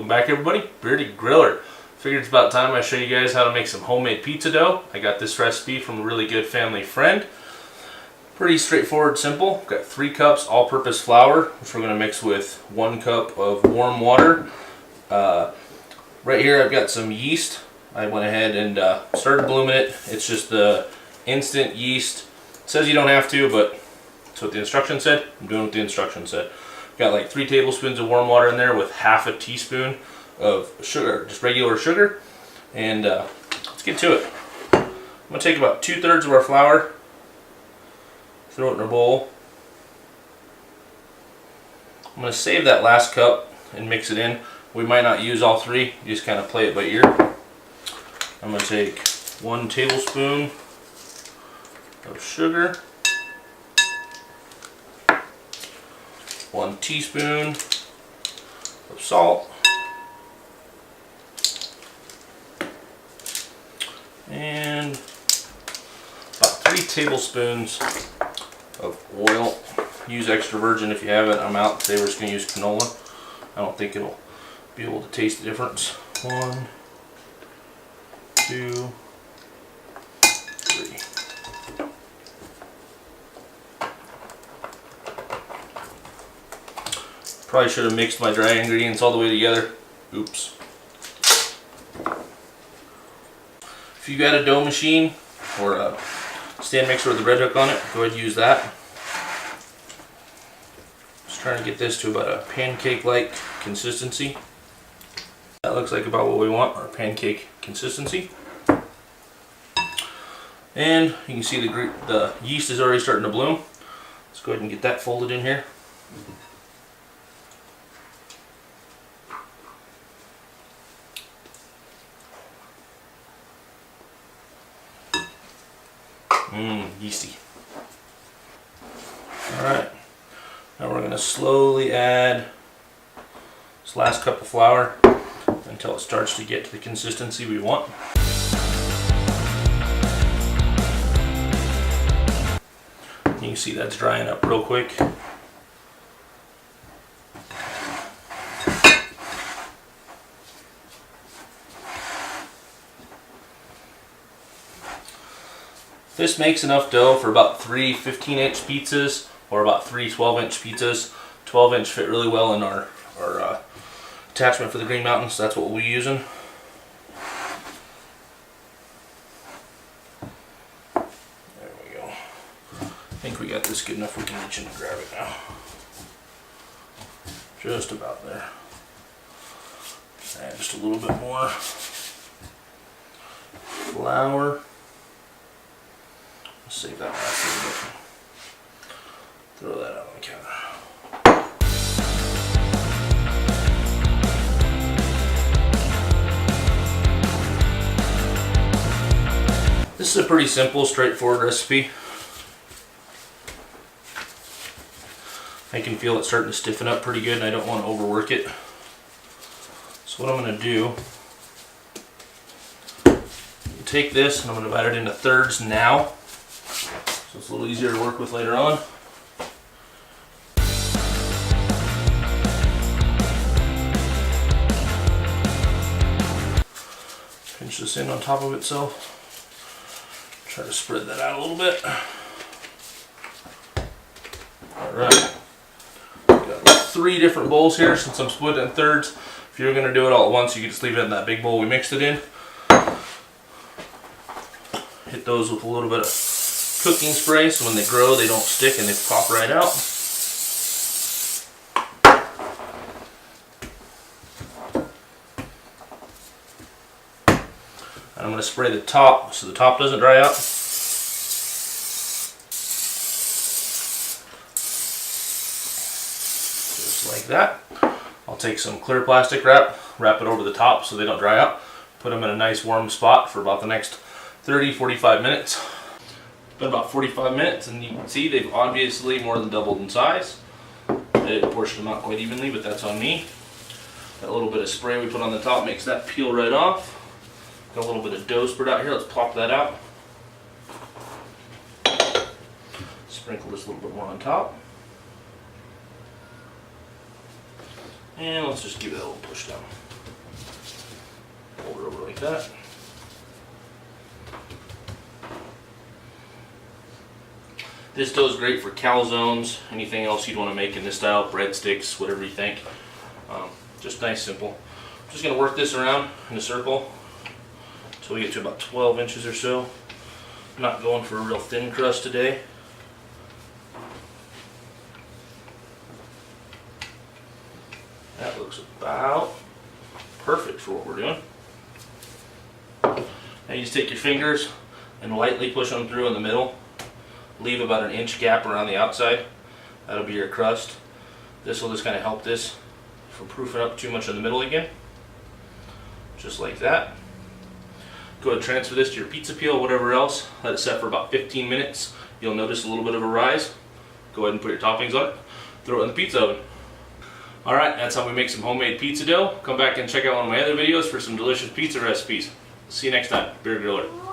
Welcome back, everybody. Bearded Griller. Figured it's about time I show you guys how to make some homemade pizza dough. I got this recipe from a really good family friend. Pretty straightforward, simple. Got 3 cups all-purpose flour, which we're going to mix with 1 cup of warm water. Right here I've got some yeast. I went ahead and started blooming it. It's just the instant yeast. It says you don't have to, but that's what the instructions said. I'm doing what the instructions said. Got like 3 tablespoons of warm water in there with half a teaspoon of sugar, just regular sugar. And let's get to it. I'm going to take about 2/3 of our flour, throw it in a bowl. I'm going to save that last cup and mix it in. We might not use all 3, you just kind of play it by ear. I'm going to take 1 tablespoon of sugar, 1 teaspoon of salt, and about 3 tablespoons of oil. Use extra virgin if you have it. I'm out today. We're just going to use canola. I don't think it'll be able to taste the difference. 1, 2, 3. Probably should have mixed my dry ingredients all the way together. Oops. If you got a dough machine or a stand mixer with a red hook on it, go ahead and use that. Just trying to get this to about a pancake-like consistency. That looks like about what we want, our pancake consistency. And you can see the yeast is already starting to bloom. Let's go ahead and get that folded in here. Yeasty. Alright, now we're going to slowly add this last cup of flour until it starts to get to the consistency we want. You can see that's drying up real quick. This makes enough dough for about 3 15-inch pizzas or about 3 12-inch pizzas. 12-inch fit really well in our attachment for the Green Mountain, so that's what we'll be using. There we go. I think we got this good enough we can reach in and grab it now. Just about there. Add just a little bit more flour. Save that last little bit. Throw that out on the counter. This is a pretty simple, straightforward recipe. I can feel it starting to stiffen up pretty good and I don't want to overwork it. So what I'm going to do, take this and I'm going to divide it into thirds now. So it's a little easier to work with later on. Pinch this in on top of itself. Try to spread that out a little bit. Alright. Got 3 different bowls here since I'm split in thirds. If you're going to do it all at once, you can just leave it in that big bowl we mixed it in. Hit those with a little bit of cooking spray so when they grow they don't stick and they pop right out. And I'm going to spray the top so the top doesn't dry out. Just like that. I'll take some clear plastic wrap it over the top so they don't dry out. Put them in a nice warm spot for about the next 30-45 minutes. Been about 45 minutes and you can see they've obviously more than doubled in size. I didn't portion them out quite evenly, but that's on me. That little bit of spray we put on the top makes that peel right off. Got a little bit of dough spread out here. Let's plop that out. Sprinkle this a little bit more on top. And let's just give it a little push down. Fold it over like that. This dough is great for calzones, anything else you'd want to make in this style, breadsticks, whatever you think. Just nice, simple. I'm just going to work this around in a circle until we get to about 12 inches or so. I'm not going for a real thin crust today. That looks about perfect for what we're doing. Now you just take your fingers and lightly push them through in the middle. Leave about an inch gap around the outside. That'll be your crust. This will just kind of help this from proofing up too much in the middle again. Just like that. Go ahead and transfer this to your pizza peel, whatever else. Let it set for about 15 minutes. You'll notice a little bit of a rise. Go ahead and put your toppings on it. Throw it in the pizza oven. Alright, that's how we make some homemade pizza dough. Come back and check out one of my other videos for some delicious pizza recipes. See you next time. Beer Griller.